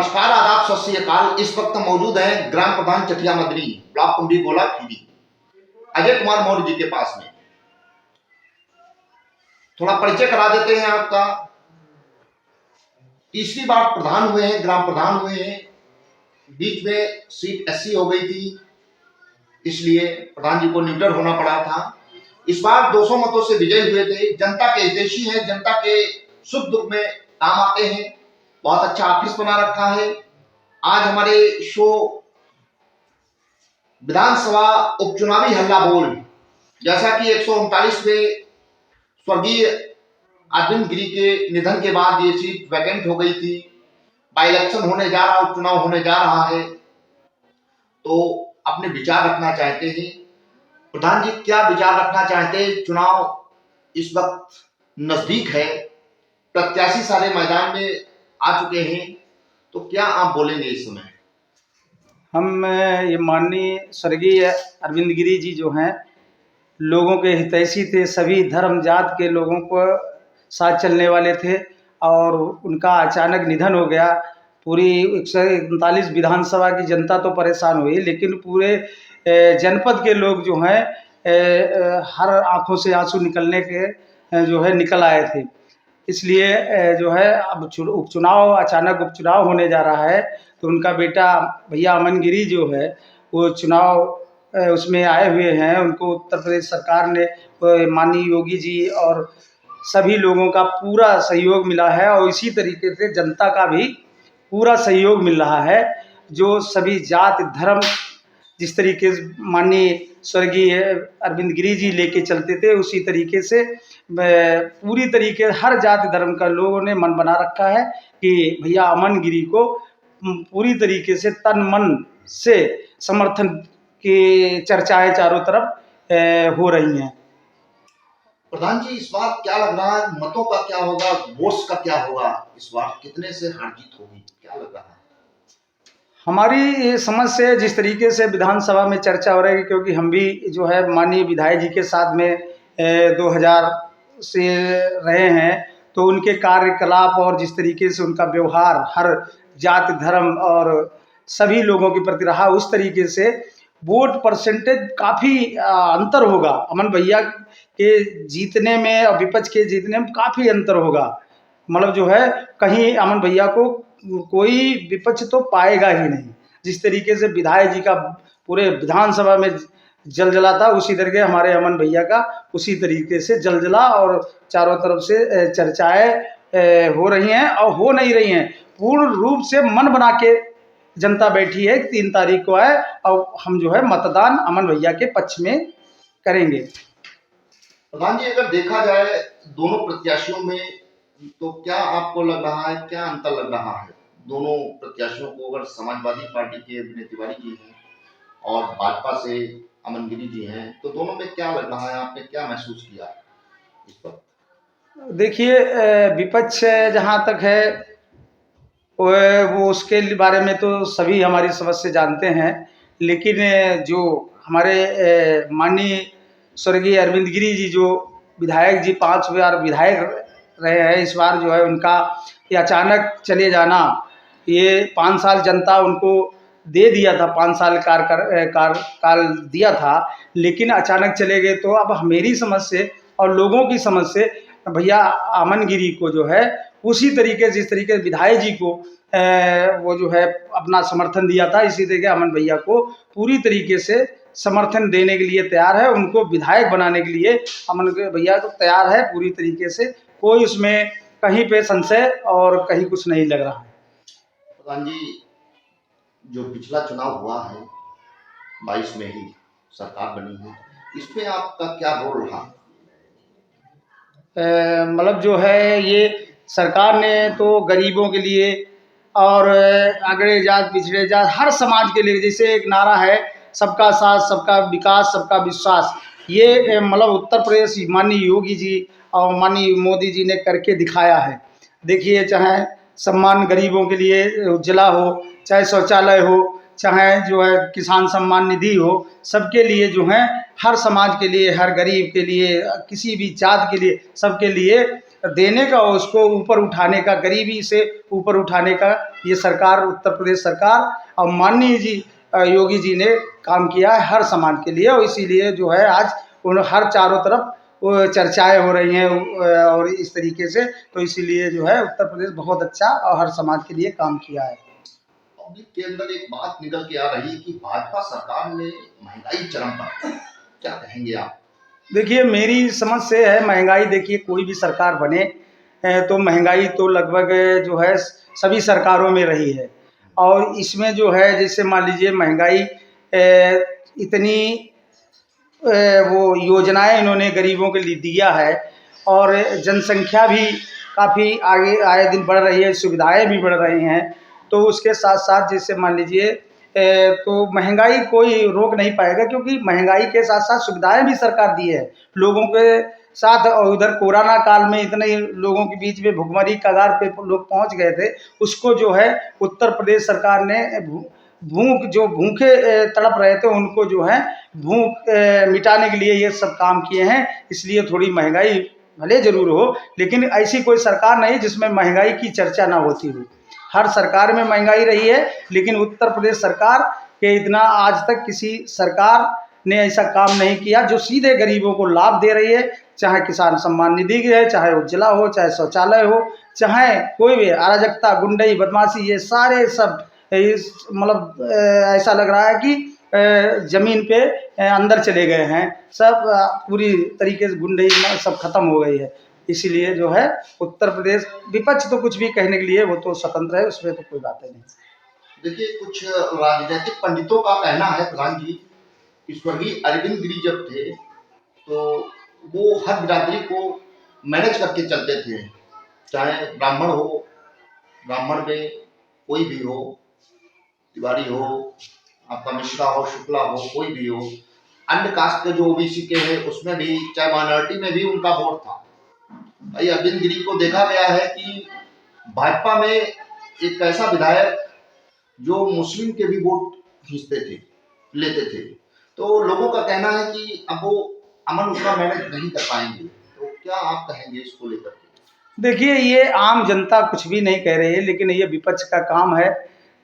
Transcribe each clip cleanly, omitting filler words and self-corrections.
नमस्कार, आदाब, सत श्री अकाल। इस वक्त हम मौजूद हैं ग्राम प्रधान चटिया मदरी, ब्लॉक कुंडी गोला खीरी, अजय कुमार मौर्य जी के पास में। थोड़ा परिचय करा देते हैं आपका। तीसरी बार प्रधान हुए हैं, ग्राम प्रधान हुए हैं। बीच में सीट एससी हो गई थी, इसलिए प्रधान जी को न्यूट्रल होना पड़ा था। इस बार 200 मतों से विजयी हुए थे। जनता के हितैषी हैं, जनता के सुख दुख में काम आते हैं। बहुत अच्छा ऑफिस बना रखा है। आज हमारे शो विधानसभा उपचुनावी हल्ला बोल, जैसा कि 139वें स्वर्गीय अरविंद गिरी के निधन के बाद ये सीट वैकेंट हो गई थी। बाई इलेक्शन होने जा रहा, उपचुनाव होने जा रहा है, तो अपने विचार रखना चाहते हैं। प्रधान जी, क्या विचार रखना चाहते हैं? चुनाव इस वक्त नजदीक है, प्रत्याशी सारे मैदान में आ चुके हैं, तो क्या आप बोलेंगे इस समय? हम ये माननीय स्वर्गीय अरविंद गिरी जी जो हैं, लोगों के हितैषी थे, सभी धर्म जात के लोगों को साथ चलने वाले थे और उनका अचानक निधन हो गया। पूरी 139 विधानसभा की जनता तो परेशान हुई, लेकिन पूरे जनपद के लोग जो हैं हर आंखों से आंसू निकलने के जो है निकल आए थे। इसलिए जो है अब उपचुनाव, अचानक उपचुनाव होने जा रहा है, तो उनका बेटा भैया अमन गिरी जो है वो चुनाव उसमें आए हुए हैं। उनको उत्तर प्रदेश सरकार ने, माननीय योगी जी और सभी लोगों का पूरा सहयोग मिला है और इसी तरीके से जनता का भी पूरा सहयोग मिल रहा है। जो सभी जात धर्म जिस तरीके से माननीय स्वर्गीय अरविंद गिरी जी लेके चलते थे, उसी तरीके से पूरी तरीके हर जाति धर्म का लोगों ने मन बना रखा है कि भैया अमन गिरी को पूरी तरीके से तन मन से समर्थन की चर्चाएं चारों तरफ हो रही हैं। प्रधान जी, इस बार क्या लग रहा है, मतों का क्या होगा, वोट्स का क्या होगा? इस बार कितने से हार जीत होगी, क्या लग रहा है? हमारी समझ से जिस तरीके से विधानसभा में चर्चा हो रही है, क्योंकि हम भी जो है माननीय विधायक जी के साथ में 2000 से रहे हैं, तो उनके कार्यकलाप और जिस तरीके से उनका व्यवहार हर जाति धर्म और सभी लोगों के प्रति रहा, उस तरीके से वोट परसेंटेज काफ़ी अंतर होगा। अमन भैया के जीतने में और विपक्ष के जीतने में काफ़ी अंतर होगा। मतलब जो है कहीं अमन भैया को कोई विपक्ष तो पाएगा ही नहीं। जिस तरीके से विधायक जी का पूरे विधानसभा में जलजला था, उसी तरीके हमारे अमन भैया का उसी तरीके से जलजला और चारों तरफ से चर्चाएं हो रही हैं और हो नहीं रही हैं। पूर्ण रूप से मन बना के जनता बैठी है, 3 तारीख को है और हम जो है मतदान अमन भैया के पक्ष में करेंगे। प्रधान जी, अगर देखा जाए दोनों प्रत्याशियों में, तो क्या आपको लग रहा है, क्या अंतर लग रहा है दोनों प्रत्याशियों को? अगर समाजवादी पार्टी के विनय तिवारी जी हैं और भाजपा से अमन गिरी जी हैं, तो दोनों में क्या लग रहा है? आपने क्या महसूस किया इस पर? देखिए, विपक्ष जहाँ तक है वो उसके बारे में तो सभी हमारी समझ से जानते हैं, लेकिन जो हमारे माननीय स्वर्गीय अरविंद गिरी जी जो विधायक जी 5 बार विधायक रहे हैं, इस बार जो है उनका ये अचानक चले जाना, ये 5 साल जनता उनको दे दिया था, 5 साल कार्यकाल दिया था, लेकिन अचानक चले गए। तो अब मेरी समझ से और लोगों की समझ से भैया अमन गिरी को जो है उसी तरीके जिस तरीके विधायक जी को वो जो है अपना समर्थन दिया था, इसी तरीके अमन भैया को पूरी तरीके से समर्थन देने के लिए तैयार है। उनको विधायक बनाने के लिए अमन भैया तो तैयार है पूरी तरीके से, कोई उसमें कहीं पे संशय और कहीं कुछ नहीं लग रहा है। प्रधान जी, जो पिछला चुनाव हुआ है 22 में ही सरकार बनी है, इसमें आपका क्या रोल रहा? मतलब जो है ये सरकार ने तो गरीबों के लिए और अगड़े जात पिछड़े जात हर समाज के लिए, जैसे एक नारा है सबका साथ सबका विकास सबका विश्वास, ये मतलब उत्तर प्रदेश माननीय योगी जी और माननीय मोदी जी ने करके दिखाया है। देखिए, चाहे सम्मान गरीबों के लिए उज्ज्वला हो, चाहे शौचालय हो, चाहे जो है किसान सम्मान निधि हो, सबके लिए जो है हर समाज के लिए, हर गरीब के लिए, किसी भी जात के लिए, सबके लिए देने का और उसको ऊपर उठाने का, गरीबी से ऊपर उठाने का ये सरकार, उत्तर प्रदेश सरकार और माननीय जी योगी जी ने काम किया है हर समाज के लिए। और इसीलिए जो है आज उन हर चारों तरफ वो चर्चाएं हो रही हैं और इस तरीके से, तो इसीलिए जो है उत्तर प्रदेश बहुत अच्छा और हर समाज के लिए काम किया है। पब्लिक के अंदर एक बात निकल के आ रही है कि भाजपा सरकार में महंगाई चरम पर है। क्या कहेंगे आप? देखिए मेरी समझ से है महंगाई, देखिए कोई भी सरकार बने तो महंगाई तो लगभग जो है सभी सरकारों में रही है। और इसमें जो है जैसे मान लीजिए महंगाई इतनी वो योजनाएं इन्होंने गरीबों के लिए दिया है और जनसंख्या भी काफ़ी आगे आए दिन बढ़ रही है, सुविधाएं भी बढ़ रही हैं। तो उसके साथ साथ जैसे मान लीजिए तो महंगाई कोई रोक नहीं पाएगा, क्योंकि महंगाई के साथ साथ सुविधाएं भी सरकार दी है लोगों के साथ। और उधर कोरोना काल में इतने लोगों के बीच में भुखमरी कगार पे लोग पहुंच गए थे, उसको जो है उत्तर प्रदेश सरकार ने जो भूखे तड़प रहे थे उनको जो है भूख मिटाने के लिए ये सब काम किए हैं। इसलिए थोड़ी महंगाई भले ज़रूर हो, लेकिन ऐसी कोई सरकार नहीं जिसमें महंगाई की चर्चा ना होती हो। हर सरकार में महंगाई रही है, लेकिन उत्तर प्रदेश सरकार के इतना आज तक किसी सरकार ने ऐसा काम नहीं किया जो सीधे गरीबों को लाभ दे रही है। चाहे किसान सम्मान निधि है, चाहे उज्ज्वला हो, चाहे शौचालय हो, चाहे कोई भी अराजकता, गुंडई, बदमाशी, ये सारे सब मतलब ऐसा लग रहा है कि ज़मीन पे अंदर चले गए हैं सब। पूरी तरीके से गुंडई सब खत्म हो गई है। इसीलिए जो है उत्तर प्रदेश, विपक्ष तो कुछ भी कहने के लिए वो तो स्वतंत्र है, उसमें तो कोई बात नहीं। देखिए कुछ राजनीतिक पंडितों का कहना है प्रधान जी कि स्वर्गीय अरविंद गिरी जब थे तो वो हर बिरादरी को मैनेज करके चलते थे, चाहे ब्राह्मण हो, ब्राह्मण में कोई भी हो, तिवारी हो, आपका मिश्रा हो, शुक्ला हो, कोई भी हो, अन्य कास्ट के जो ओबीसी के हैं उसमें भी, चाहे माइनॉरिटी में भी उनका वोट था। भाई अरविंद गिरी को देखा गया है कि भाजपा में एक ऐसा विधायक जो मुस्लिम के भी वोट खींचते थे, लेते थे। तो लोगों का कहना है कि अब वो अमन उसका मैनेज नहीं कर पाएंगे। तो क्या आप कहेंगे इसको लेकर? देखिए ये आम जनता कुछ भी नहीं कह रही है, लेकिन ये विपक्ष का काम है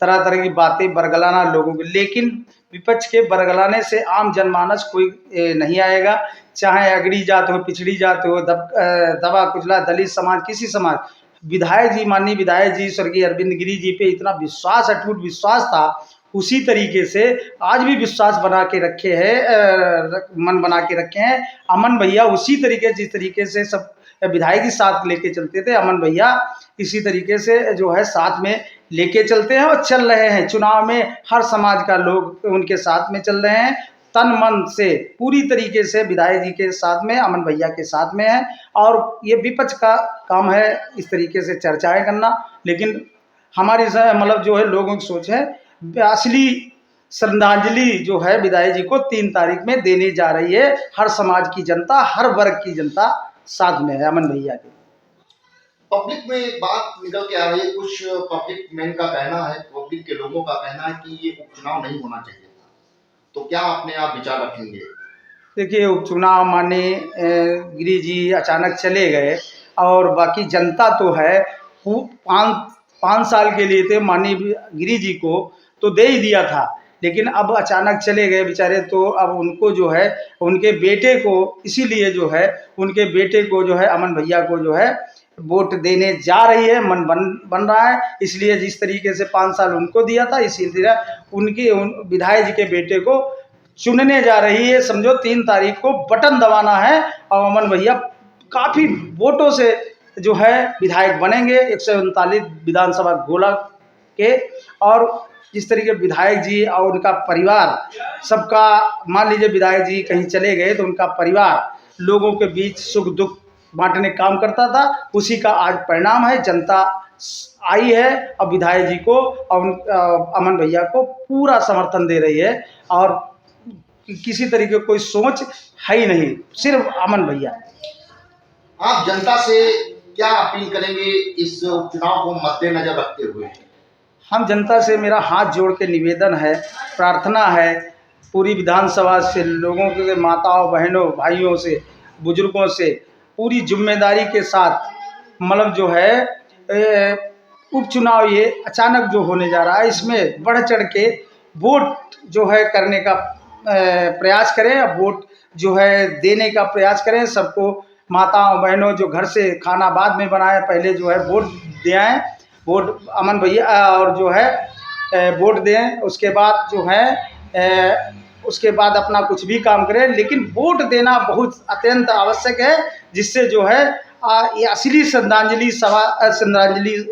तरह तरह की बातें बरगलाना लोगों को। लेकिन विपक्ष के बरगलाने से आम जनमानस कोई नहीं आएगा। चाहे अगड़ी जात हो, पिछड़ी जात हो, दबा कुचला दलित समाज, किसी समाज, विधायक जी, माननीय विधायक जी स्वर्गीय अरविंद गिरी जी पे इतना विश्वास, अटूट विश्वास था, उसी तरीके से आज भी विश्वास बना के रखे हैं, मन बना के रखे हैं। अमन भैया उसी तरीके, जिस तरीके से सब विधायक ही साथ लेके चलते थे, अमन भैया इसी तरीके से जो है साथ में लेके चलते हैं और चल रहे हैं। चुनाव में हर समाज का लोग उनके साथ में चल रहे हैं, तन मन से पूरी तरीके से विधायक जी के साथ में, अमन भैया के साथ में है। और ये विपक्ष का काम है इस तरीके से चर्चाएं करना, लेकिन हमारी मतलब जो है लोगों की सोच है, असली श्रद्धांजलि जो है विधायक जी को 3 तारीख में देने जा रही है। हर समाज की जनता, हर वर्ग की जनता साथ में है अमन भैया के। पब्लिक में एक बात निकल के आ रही है, कुछ पब्लिक मैन का कहना है, पब्लिक के लोगों का कहना है कि ये उपचुनाव नहीं होना चाहिए था। तो क्या अपने आप विचार रखेंगे? देखिए उपचुनाव माने गिरी जी अचानक चले गए और बाकी जनता तो है वो 5 साल के लिए थे, माननीय गिरी जी को तो दे ही दिया था, लेकिन अब अचानक चले गए बेचारे। तो अब उनको जो है उनके बेटे को, इसीलिए जो है उनके बेटे को जो है अमन भैया को जो है वोट देने जा रही है, मन बन रहा है। इसलिए जिस तरीके से 5 साल उनको दिया था, इसीलिए उनके विधायक जी के बेटे को चुनने जा रही है। समझो 3 तारीख को बटन दबाना है और अमन भैया काफ़ी वोटों से जो है विधायक बनेंगे 139 विधानसभा गोला के। और जिस तरीके विधायक जी और उनका परिवार सबका, मान लीजिए विधायक जी कहीं चले गए तो उनका परिवार लोगों के बीच सुख दुख बांटने काम करता था, उसी का आज परिणाम है। जनता आई है और विधायक जी को और अमन भैया को पूरा समर्थन दे रही है और किसी तरीके कोई सोच है ही नहीं, सिर्फ अमन भैया। आप जनता से क्या अपील करेंगे इस उपचुनाव को मद्देनजर रखते हुए? हम जनता से, मेरा हाथ जोड़ के निवेदन है, प्रार्थना है पूरी विधानसभा से, लोगों के, माताओं बहनों भाइयों से, बुजुर्गों से पूरी जिम्मेदारी के साथ मतलब जो है उपचुनाव ये अचानक जो होने जा रहा है, इसमें बढ़ चढ़ के वोट जो है करने का प्रयास करें, वोट जो है देने का प्रयास करें। सबको माताओं बहनों जो घर से खाना बाद में बनाए, पहले जो है वोट दे आएँ, वोट अमन भैया और जो है वोट दें। उसके बाद जो है उसके बाद अपना कुछ भी काम करें, लेकिन वोट देना बहुत अत्यंत आवश्यक है, जिससे जो है ये असली श्रद्धांजलि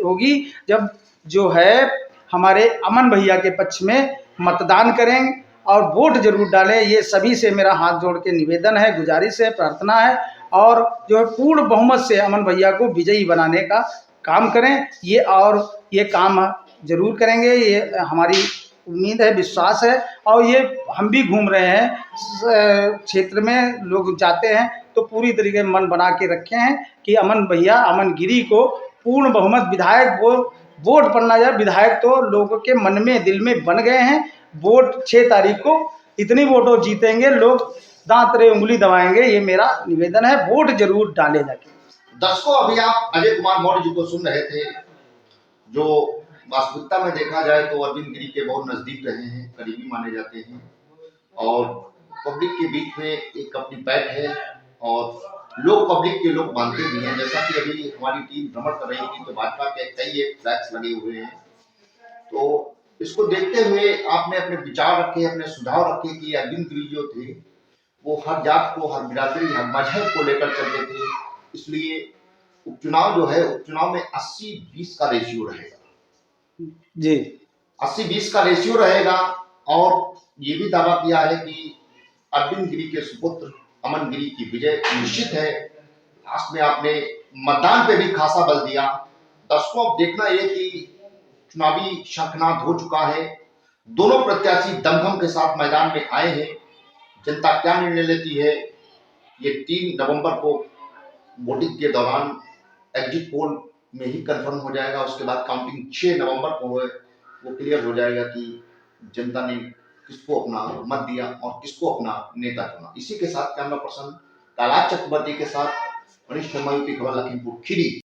होगी जब जो है हमारे अमन भैया के पक्ष में मतदान करें और वोट जरूर डालें। ये सभी से मेरा हाथ जोड़ के निवेदन है, गुजारिश है, प्रार्थना है, और जो है पूर्ण बहुमत से अमन भैया को विजयी बनाने का काम करें। ये काम जरूर करेंगे, ये हमारी उम्मीद है, विश्वास है। और ये हम भी घूम रहे हैं क्षेत्र में, लोग जाते हैं तो पूरी तरीके से मन बना के रखे हैं कि अमन भैया, अमन गिरी को पूर्ण बहुमत विधायक वोट पड़ना जाए। विधायक तो लोगों के मन में, दिल में बन गए हैं। वोट 6 तारीख को इतनी वोटों जीतेंगे, लोग दांत रे उंगली दबाएंगे। ये मेरा निवेदन है, वोट जरूर डाले जाके। दर्शकों, अभी आप अजय कुमार मौर्य जी को सुन रहे थे, जो वास्तविकता में देखा जाए तो अरविंद गिरी के बहुत नजदीक रहे हैं, करीबी माने जाते हैं, और पब्लिक के बीच में एक अपनी पैठ है, और लोग पब्लिक के लोग मानते भी हैं। जैसा कि अभी हमारी टीम भ्रमण कर रही थी तो भाजपा के कई एक फ्लैग्स लगे हुए हैं, तो इसको देखते हुए आपने अपने विचार रखे, अपने सुझाव रखे कि अरविंद गिरी जो थे वो हर जात को, हर बिरादरी, हर मजहब को लेकर चलते थे। इसलिए उपचुनाव जो है, उपचुनाव में 80-20 का रेशियो रहेगा जी, 80-20 का रेशियो रहेगा। और ये भी दावा किया है कि अरविंद गिरी के सुपुत्र अमन गिरी की विजय निश्चित है। लास्ट में आपने मतदान पे भी खासा बल दिया। दर्शकों, अब देखना यह कि चुनावी शंखनाद हो चुका है, दोनों प्रत्याशी दमखम के साथ मैदान में आए हैं। जनता क्या निर्णय लेती है, ये 3 नवंबर को वोटिंग के दौरान एग्जिट पोल में ही कंफर्म हो जाएगा। उसके बाद काउंटिंग 6 नवंबर को है, वो क्लियर हो जाएगा कि जनता ने किसको अपना मत दिया और किसको अपना नेता चुना। इसी के साथ कैमरा पर्सन कैलाश चक्रवर्ती के साथ मनीष शर्मा, यूपी खबर, लखीमपुर खीरी।